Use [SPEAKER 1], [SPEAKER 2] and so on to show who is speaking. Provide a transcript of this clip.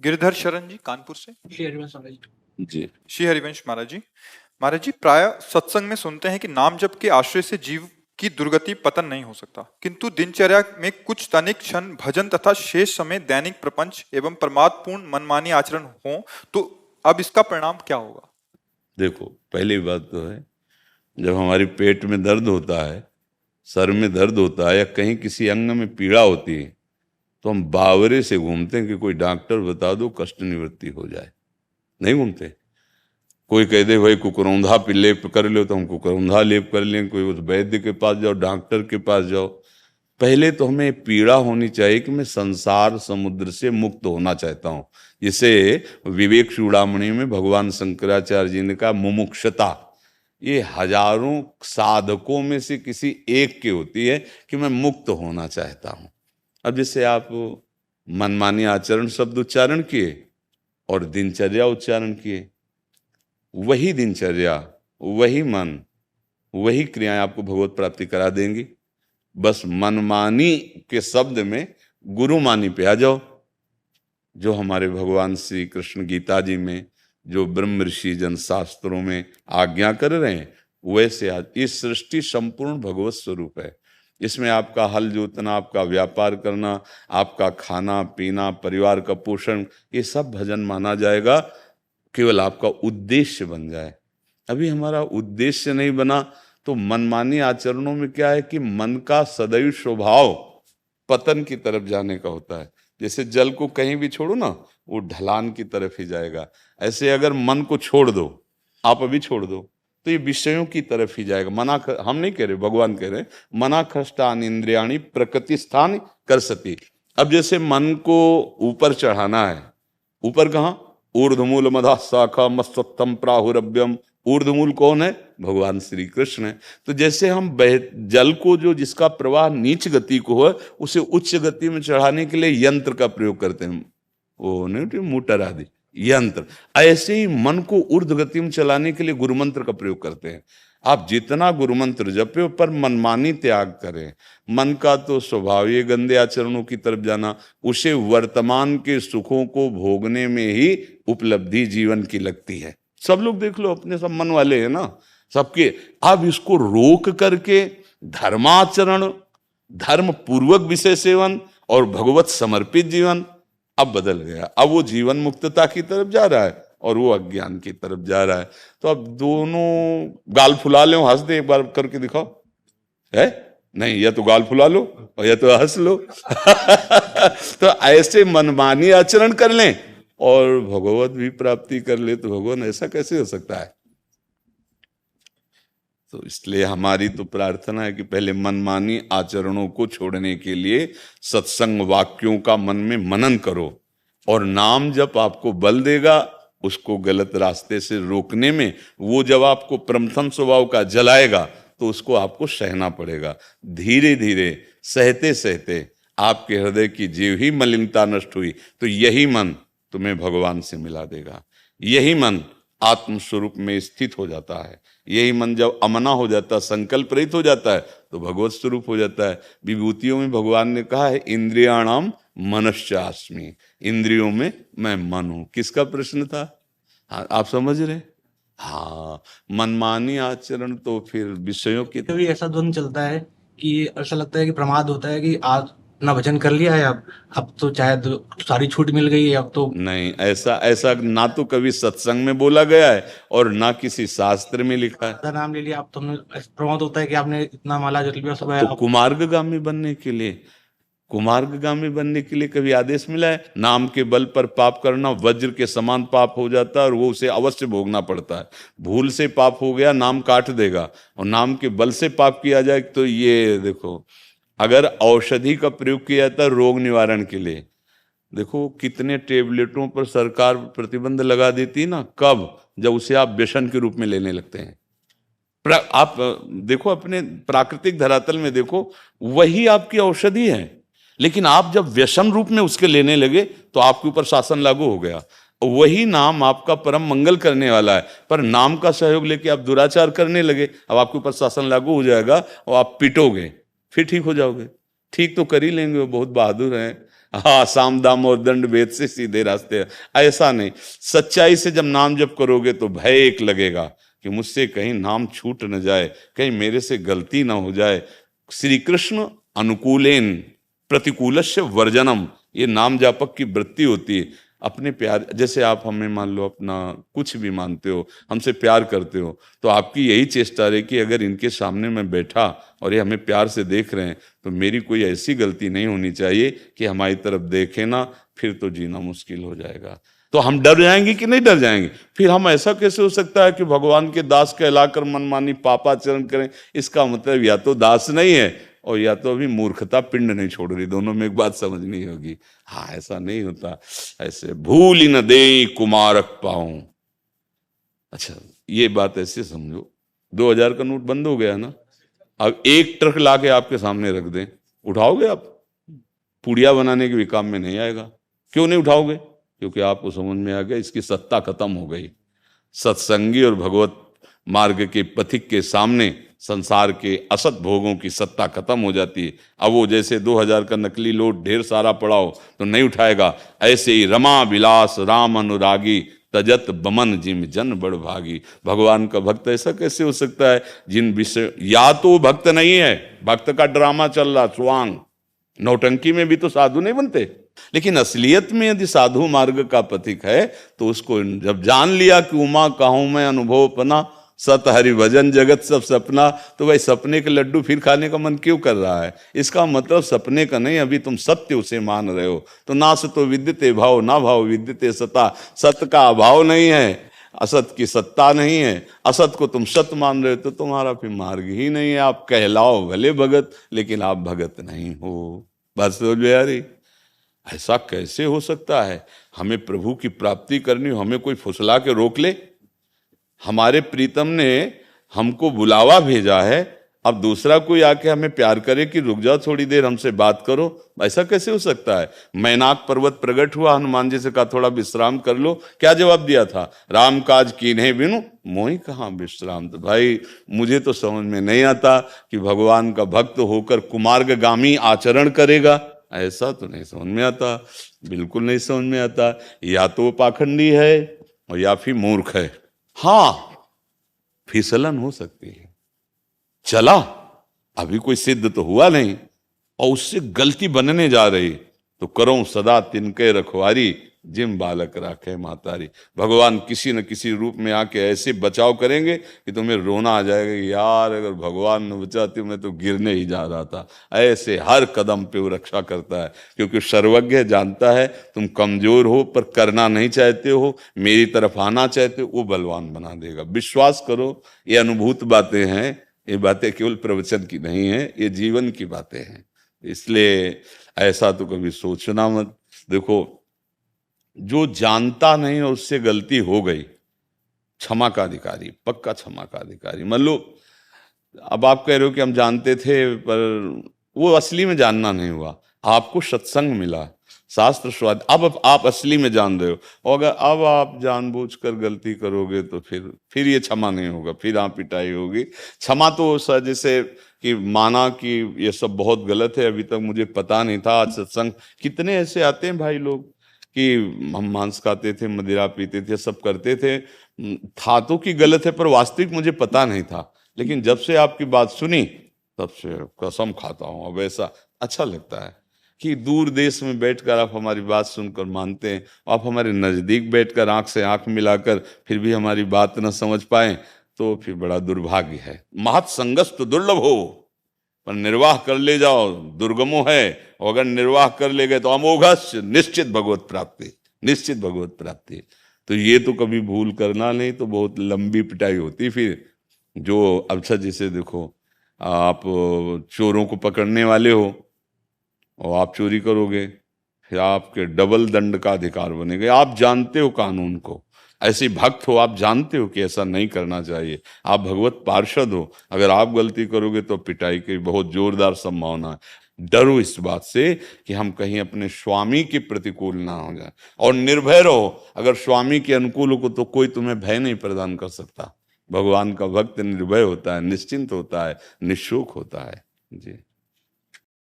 [SPEAKER 1] गिरधर शरण जी कानपुर से।
[SPEAKER 2] श्री हरिवंश महाराज जी।
[SPEAKER 3] जी।
[SPEAKER 1] श्री हरिवंश महाराज जी प्राय सत्संग में सुनते हैं कि नाम जप के आश्रय से जीव की दुर्गति पतन नहीं हो सकता, किंतु दिनचर्या में कुछ तनिक क्षण भजन तथा शेष समय दैनिक प्रपंच एवं प्रमादपूर्ण मनमानी आचरण हो तो अब इसका परिणाम क्या होगा?
[SPEAKER 3] देखो, पहली बात तो है, जब हमारी पेट में दर्द होता है, सर में दर्द होता है या कहीं किसी अंग में पीड़ा होती है, तो हम बावरे से घूमते हैं कि कोई डॉक्टर बता दो, कष्ट निवृत्ति हो जाए। नहीं घूमते। कोई कह दे भाई कुकरौंधा पे लेप कर लो, तो हम कुकरौंधा लेप कर लें। कोई उस वैद्य के पास जाओ, डॉक्टर के पास जाओ। पहले तो हमें पीड़ा होनी चाहिए कि मैं संसार समुद्र से मुक्त होना चाहता हूँ। जिसे विवेक चूड़ामणि में भगवान शंकराचार्य जी ने कहा, मुमुक्षता ये हजारों साधकों में से किसी एक की होती है कि मैं मुक्त होना चाहता हूँ। अब जैसे आप मनमानी आचरण शब्द उच्चारण किए और दिनचर्या उच्चारण किए, वही दिनचर्या, वही मन, वही क्रियाएं आपको भगवत प्राप्ति करा देंगी। बस मनमानी के शब्द में गुरुमानी पे आ जाओ। जो हमारे भगवान श्री कृष्ण गीता जी में, जो ब्रह्म ऋषि जन शास्त्रों में आज्ञा कर रहे हैं, वैसे आज इस सृष्टि संपूर्ण भगवत स्वरूप है। इसमें आपका हल जोतना, आपका व्यापार करना, आपका खाना पीना, परिवार का पोषण, ये सब भजन माना जाएगा। केवल आपका उद्देश्य बन जाए। अभी हमारा उद्देश्य नहीं बना तो मनमानी आचरणों में क्या है कि मन का सदैव स्वभाव पतन की तरफ जाने का होता है। जैसे जल को कहीं भी छोड़ो ना, वो ढलान की तरफ ही जाएगा। ऐसे अगर मन को छोड़ दो, आप अभी छोड़ दो, तो ये विषयों की तरफ ही जाएगा। हम नहीं कह रहे, भगवान कह रहे, मना खष्टान इंद्रियाणी प्रकृति स्थान कर सती। अब जैसे मन को ऊपर चढ़ाना है, ऊपर कहाँ? ऊर्ध्वमूल मधा शाखा मस्तत्तम प्राहुरभ्यम। ऊर्ध्वमूल कौन है? भगवान श्री कृष्ण है। तो जैसे हम जल को, जो जिसका प्रवाह नीच गति को है, उसे उच्च गति में चढ़ाने के लिए यंत्र का प्रयोग करते हैं, वो नहीं मोटर आदि यंत्र। ऐसे ही मन को ऊर्ध्व गति में चलाने के लिए गुरु मंत्र का प्रयोग करते हैं। आप जितना गुरु मंत्र जपे पर मनमानी त्याग करें। मन का तो स्वभाव ये गंदे आचरणों की तरफ जाना, उसे वर्तमान के सुखों को भोगने में ही उपलब्धि जीवन की लगती है। सब लोग देख लो, अपने सब मन वाले हैं ना सबके। अब इसको रोक करके धर्माचरण, धर्म पूर्वक विषय सेवन और भगवत समर्पित जीवन अब बदल गया। अब वो जीवन मुक्तता की तरफ जा रहा है और वो अज्ञान की तरफ जा रहा है। तो अब दोनों गाल फुला लो, हंस दे, एक बार करके दिखाओ। है नहीं, या तो गाल फुला लो और या तो हंस लो। तो ऐसे मनमानी आचरण कर लें और भगवत भी प्राप्ति कर ले, तो भगवान ऐसा कैसे हो सकता है? तो इसलिए हमारी तो प्रार्थना है कि पहले मनमानी आचरणों को छोड़ने के लिए सत्संग वाक्यों का मन में मनन करो, और नाम जब आपको बल देगा उसको गलत रास्ते से रोकने में। वो जब आपको प्रथम स्वभाव का जलाएगा तो उसको आपको सहना पड़ेगा। धीरे धीरे सहते सहते आपके हृदय की जीव ही मलिनता नष्ट हुई तो यही मन तुम्हें भगवान से मिला देगा। यही मन आत्म स्वरूप में स्थित हो जाता है। यही मन जब अमना हो जाता है, संकल्प रहित हो जाता है, तो भगवत स्वरूप हो जाता है। विभूतियों में भगवान ने कहा है, इंद्रियाणाम मनश्चास्मि, इंद्रियों में मैं मन हूं। किसका प्रश्न था? हाँ, आप समझ रहे? हाँ, मनमानी आचरण तो फिर विषयों की।
[SPEAKER 2] कभी ऐसा द्वंद चलता है कि ऐसा लगता है कि प्रमाद होता है कि आज ना भजन कर लिया है, अब तो शायद सारी छूट मिल गई है, अब तो
[SPEAKER 3] नहीं, ऐसा ऐसा ना तो कभी सत्संग में बोला गया है और ना किसी शास्त्र में लिखा है।
[SPEAKER 2] ज्यादा नाम ले लिया आप तो प्रमाद होता है कि आपने इतना माला जप लिया सब
[SPEAKER 3] तो कुमार्गगामी बनने के लिए, कुमार्गगामी बनने के लिए कभी आदेश मिला है? नाम के बल पर पाप करना वज्र के समान पाप हो जाता है और वो उसे अवश्य भोगना पड़ता है। भूल से पाप हो गया, नाम काट देगा, और नाम के बल से पाप किया जाए तो ये देखो, अगर औषधि का प्रयोग किया जाता है रोग निवारण के लिए, देखो कितने टेबलेटों पर सरकार प्रतिबंध लगा देती है ना, कब? जब उसे आप व्यसन के रूप में लेने लगते हैं। आप देखो अपने प्राकृतिक धरातल में देखो, वही आपकी औषधि है, लेकिन आप जब व्यसन रूप में उसके लेने लगे तो आपके ऊपर शासन लागू हो गया। वही नाम आपका परम मंगल करने वाला है, पर नाम का सहयोग लेके आप दुराचार करने लगे, अब आपके ऊपर शासन लागू हो जाएगा और आप पिटोगे, फिर ठीक हो जाओगे। ठीक तो कर ही लेंगे, वो बहुत बहादुर हैं। हाँ, साम दाम और दंड भेद से सीधे रास्ते हैं। ऐसा नहीं, सच्चाई से जब नाम जप करोगे तो भय एक लगेगा कि मुझसे कहीं नाम छूट न जाए, कहीं मेरे से गलती ना हो जाए। श्री कृष्ण अनुकूलेन प्रतिकूलस्य वर्जनम, ये नाम जापक की वृत्ति होती है। अपने प्यार, जैसे आप हमें मान लो अपना कुछ भी मानते हो, हमसे प्यार करते हो, तो आपकी यही चेष्टा रहे कि अगर इनके सामने मैं बैठा और ये हमें प्यार से देख रहे हैं तो मेरी कोई ऐसी गलती नहीं होनी चाहिए कि हमारी तरफ देखे ना, फिर तो जीना मुश्किल हो जाएगा। तो हम डर जाएंगे कि नहीं डर जाएंगे? फिर हम, ऐसा कैसे हो सकता है कि भगवान के दास कहलाकर मनमानी पापाचरण करें? इसका मतलब या तो दास नहीं है और या तो अभी मूर्खता पिंड नहीं छोड़ रही, दोनों में एक बात समझनी होगी। हाँ, ऐसा नहीं होता। ऐसे भूल ही न दे कुमारक पाऊं। अच्छा, ये बात ऐसे समझो, 2000 का नोट बंद हो गया ना, अब एक ट्रक लाके आपके सामने रख दें, उठाओगे आप? पुड़िया बनाने के भी काम में नहीं आएगा। क्यों नहीं उठाओगे? क्योंकि आपको समझ में आ गया इसकी सत्ता खत्म हो गई। सत्संगी और भगवत मार्ग के पथिक के सामने संसार के असत भोगों की सत्ता खत्म हो जाती है। अब वो जैसे 2000 का नकली नोट ढेर सारा पड़ा हो तो नहीं उठाएगा, ऐसे ही रमा विलास राम अनुरागी तजत बमन जिम जन बड़ भागी। भगवान का भक्त ऐसा कैसे हो सकता है जिन विषय, या तो भक्त नहीं है, भक्त का ड्रामा चल रहा, स्वांग नौटंकी में भी तो साधु नहीं बनते, लेकिन असलियत में यदि साधु मार्ग का पथिक है तो उसको जब जान लिया कि उमा कहूं मैं अनुभव अपना, सत हरि भजन जगत सब सपना, तो भाई सपने के लड्डू फिर खाने का मन क्यों कर रहा है? इसका मतलब सपने का नहीं, अभी तुम सत्य उसे मान रहे हो। तो ना सतो विद्यते भाव, ना भाव विद्यते सता। सत्य का अभाव नहीं है, असत की सत्ता नहीं है, असत को तुम सत्य मान रहे हो तो तुम्हारा फिर मार्ग ही नहीं है। आप कहलाओ भले भगत, लेकिन आप भगत नहीं हो। बस समझ में आ रही? ऐसा कैसे हो सकता है? हमें प्रभु की प्राप्ति करनी हो, हमें कोई फुसला के रोक ले? हमारे प्रीतम ने हमको बुलावा भेजा है, अब दूसरा कोई आके हमें प्यार करे कि रुक जाओ थोड़ी देर हमसे बात करो, ऐसा कैसे हो सकता है? मैनाक पर्वत प्रकट हुआ, हनुमान जी से कहा थोड़ा विश्राम कर लो, क्या जवाब दिया था? राम काज कीन्हे बिनु मोहि कहाँ विश्राम। तो भाई मुझे तो समझ में नहीं आता कि भगवान का भक्त होकर कुमार्गगामी आचरण करेगा, ऐसा तो नहीं समझ में आता, बिल्कुल नहीं समझ में आता। या तो पाखंडी है और या फिर मूर्ख है। हाँ, फिसलन हो सकती है, चला अभी कोई सिद्ध तो हुआ नहीं और उससे गलती बनने जा रही, तो करो सदा तिनके रखवारी जिम बालक राखे मातारी। भगवान किसी न किसी रूप में आके ऐसे बचाव करेंगे कि तुम्हें रोना आ जाएगा, यार अगर भगवान ने बचाते मैं तो गिरने ही जा रहा था। ऐसे हर कदम पे वो रक्षा करता है, क्योंकि सर्वज्ञ जानता है तुम कमजोर हो पर करना नहीं चाहते हो, मेरी तरफ आना चाहते हो, वो बलवान बना देगा। विश्वास करो, ये अनुभूत बातें हैं, ये बातें केवल प्रवचन की नहीं है, ये जीवन की बातें हैं। इसलिए ऐसा तो कभी सोचना मत। देखो, जो जानता नहीं और उससे गलती हो गई, क्षमा का अधिकारी, पक्का क्षमा का अधिकारी। मान लो अब आप कह रहे हो कि हम जानते थे पर वो असली में जानना नहीं हुआ, आपको सत्संग मिला, शास्त्र स्वाद, अब आप असली में जान रहे हो, और अगर अब आप जानबूझकर गलती करोगे तो फिर ये क्षमा नहीं होगा, फिर आप पिटाई होगी। क्षमा तो जैसे कि माना कि ये सब बहुत गलत है, अभी तक मुझे पता नहीं था, आज सत्संग। कितने ऐसे आते हैं भाई लोग कि हम मांस खाते थे, मदिरा पीते थे, सब करते थे, था तो कि गलत है पर वास्तविक मुझे पता नहीं था, लेकिन जब से आपकी बात सुनी तब से कसम खाता हूँ अब ऐसा अच्छा लगता है कि दूर देश में बैठकर आप हमारी बात सुनकर मानते हैं, आप हमारे नज़दीक बैठकर आंख से आंख मिलाकर फिर भी हमारी बात न समझ पाए, तो फिर बड़ा दुर्भाग्य है। महत संगस्त दुर्लभ हो, पर निर्वाह कर ले जाओ दुर्गमो है, और अगर निर्वाह कर ले गए तो अमोघस निश्चित भगवत प्राप्ति, निश्चित भगवत प्राप्ति। तो ये तो कभी भूल करना नहीं, तो बहुत लंबी पिटाई होती फिर। जो अच्छा जैसे देखो, आप चोरों को पकड़ने वाले हो और आप चोरी करोगे, फिर आपके डबल दंड का अधिकार बनेगा। आप जानते हो कानून को, ऐसे भक्त हो, आप जानते हो कि ऐसा नहीं करना चाहिए, आप भगवत पार्षद हो, अगर आप गलती करोगे तो पिटाई की बहुत जोरदार संभावना है। डरो इस बात से कि हम कहीं अपने स्वामी के प्रतिकूल ना हो जाए, और निर्भय रहो, अगर स्वामी के अनुकूल हो तो कोई तुम्हें भय नहीं प्रदान कर सकता। भगवान का भक्त निर्भय होता है, निश्चिंत होता है, निःशोक होता है। जी।